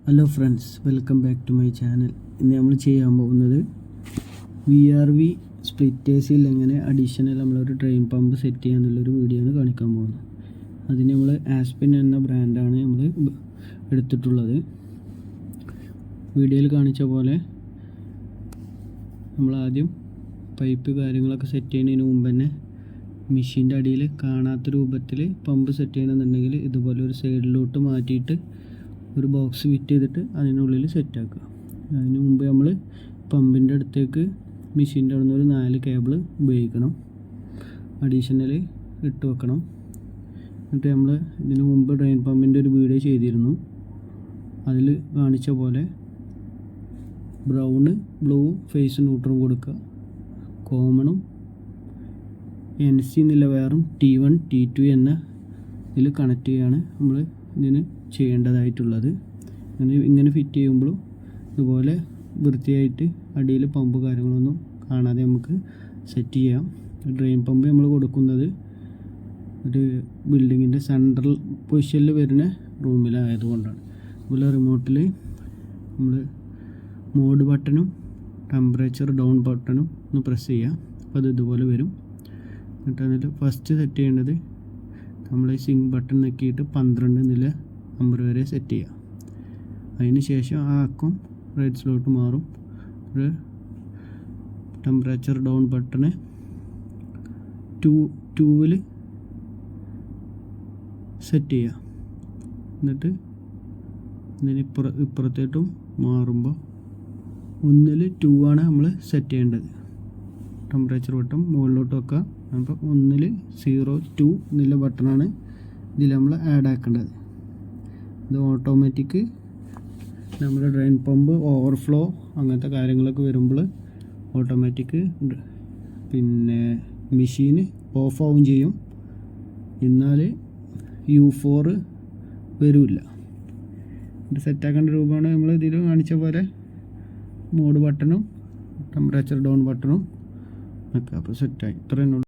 Hello friends, welcome back to my channel. ഇന്ന് നമ്മൾ ചെയ്യാൻ പോകുന്നത് VRV സ്പ്ലിറ്റേഴ്സിൽ എങ്ങനെ അഡീഷണൽ നമ്മളൊരു ഡ്രെയിൻ പമ്പ് സെറ്റ് ചെയ്യാന്നുള്ളൊരു വീഡിയോ ആണ് കാണിക്കാൻ പോകുന്നത്. അതിന് നമ്മൾ ആസ്പിൻ എന്ന ബ്രാൻഡാണ് നമ്മൾ എടുത്തിട്ടുള്ളത്. വീഡിയോയിൽ കാണിച്ച പോലെ നമ്മൾ ആദ്യം പൈപ്പ് കാര്യങ്ങളൊക്കെ സെറ്റ് ചെയ്യുന്നതിന് മുമ്പ് തന്നെ മെഷീൻ്റെ അടിയിൽ കാണാത്ത രൂപത്തിൽ പമ്പ് സെറ്റ് ചെയ്യണമെന്നുണ്ടെങ്കിൽ ഇതുപോലെ ഒരു സൈഡിലോട്ട് മാറ്റിയിട്ട് ഒരു ബോക്സ് ഫിറ്റ് ചെയ്തിട്ട് അതിനുള്ളിൽ സെറ്റാക്കുക. അതിന് മുമ്പ് നമ്മൾ പമ്പിൻ്റെ അടുത്തേക്ക് മെഷീൻ്റെ അവിടെ നിന്ന് ഒരു 4 കേബിൾ ഉപയോഗിക്കണം, അഡീഷണൽ ഇട്ട് വെക്കണം. എന്നിട്ട് നമ്മൾ ഇതിനു മുമ്പ് ഡ്രെയിൻ പമ്പിൻ്റെ ഒരു വീഡിയോ ചെയ്തിരുന്നു. അതിൽ കാണിച്ച പോലെ ബ്രൗണ്, ബ്ലൂ ഫേസ് ന്യൂട്രലും കൊടുക്കുക. കോമണും NC എന്നുള്ള വയറും T1 T2 എന്ന ഇതിൽ കണക്ട് ചെയ്യുകയാണ് നമ്മൾ ഇതിന് ചെയ്യേണ്ടതായിട്ടുള്ളത്. ഇങ്ങനെ ഫിറ്റ് ചെയ്യുമ്പോഴും ഇതുപോലെ വൃത്തിയായിട്ട് അടിയിൽ പമ്പ് കാര്യങ്ങളൊന്നും കാണാതെ നമുക്ക് സെറ്റ് ചെയ്യാം. ഡ്രെയിൻ പമ്പ് നമ്മൾ കൊടുക്കുന്നത് ഒരു ബിൽഡിങ്ങിൻ്റെ സെൻട്രൽ പൊസിഷനിൽ വരുന്ന റൂമിലായതുകൊണ്ടാണ്. അതുപോലെ റിമോട്ടിൽ നമ്മൾ മോഡ് ബട്ടണും ടെമ്പറേച്ചർ ഡൗൺ ബട്ടണും ഒന്ന് പ്രസ് ചെയ്യാം. അപ്പോൾ അത് ഇതുപോലെ വരും. എന്നിട്ട് ഫസ്റ്റ് സെറ്റ് ചെയ്യേണ്ടത് നമ്മൾ സിങ്ക് ബട്ടൺ നോക്കിയിട്ട് 12 എന്നുള്ള നമ്പർ വരെ സെറ്റ് ചെയ്യുക. അതിന് ശേഷം ആ അക്കം റൈറ്റ് സ്ലോട്ട് മാറും. ഒരു ടെമ്പറേച്ചർ ഡൗൺ ബട്ടണ് 2ൽ സെറ്റ് ചെയ്യുക. എന്നിട്ട് ഇതിന് ഇപ്പുറത്തേട്ടും മാറുമ്പോൾ 1ൽ 2 ആണ് നമ്മൾ സെറ്റ് ചെയ്യേണ്ടത്. ടെമ്പറേച്ചർ ബട്ടൺ മുകളിലോട്ട് വെക്കുക. അപ്പോൾ 1ൽ 0 2 എന്നുള്ള ബട്ടണാണ് ഇതിൽ നമ്മൾ ആഡ് ആക്കേണ്ടത്. ഇത് ഓട്ടോമാറ്റിക് നമ്മുടെ ഡ്രെയിൻ പമ്പ് ഓവർഫ്ലോ അങ്ങനത്തെ കാര്യങ്ങളൊക്കെ വരുമ്പോൾ ഓട്ടോമാറ്റിക് പിന്നെ മെഷീൻ ഓഫ് ആവും ചെയ്യും. എന്നാൽ U4 വരില്ല. ഇത് സെറ്റാക്കേണ്ട രൂപമാണ് നമ്മൾ ഇതിൽ കാണിച്ച പോലെ മോഡ് ബട്ടണും ടെമ്പറേച്ചർ ഡൗൺ ബട്ടണും ഒക്കെ. അപ്പോൾ സെറ്റായി. ഇത്രയും